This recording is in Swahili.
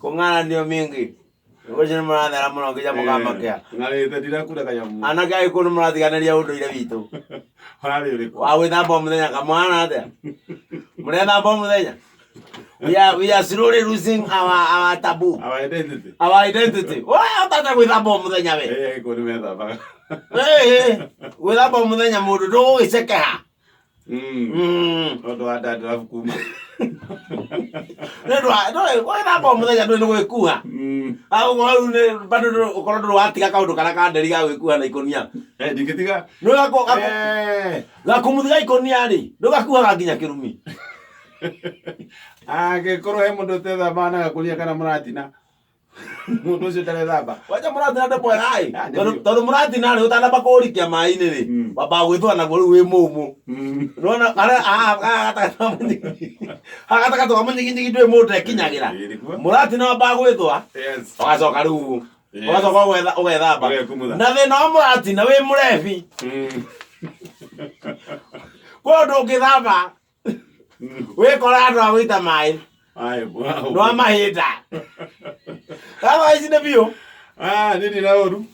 Kung'ana ndio mingi. Ngoja mwana muno ngija mugamba kia. Ngarete ndirakura kanyamu. Anake aikunu murathiganeria unduire witu. Harari uriku. Wa gwithamba muthenya kamwana atia. Murethamba muthenya. We are slowly losing our taboo. Our identity. Our identity. Oya utata gwithamba muthenya we. Iko ni methamba. Gwithamba muthenya mundu ndugiceka. Ondo adadra kuma. Ndwa gwithamba muthenya ndwe gwikuha. Au ngau ne bado ukorwo ndu watiga kaundu kana kanderi ga gwikuha na ikonia. Ndingitiga. No gako gakumuthiga ikonia ri. Ndugakuha nginya kirumi. Angĩkorwo he mũndũ ũtethamba na gakũria kana mũratina mũndũ ũcio ndarethamba. Wacha mũratina nĩ mwega ĩ. Tondũ mũratina rĩ ũtanamba kũrikia maĩ-inĩ rĩ. Wambaga gwĩthũa naguo rĩu wĩ mũmũ. Nĩwona gatagatĩ wa mũnyiginyigi ndũĩ mũndũ ekinyagĩra. Mũratina wambaga gwĩthũa. Ũgacoka rĩu ũgacoka ũgethamba. Na thĩna wa mũratina wĩ mũrebi. Kwa ũndũ ũngĩthamba wikora andu a gwita mai no mahinda kama ici nĩ biũ nini na ũru.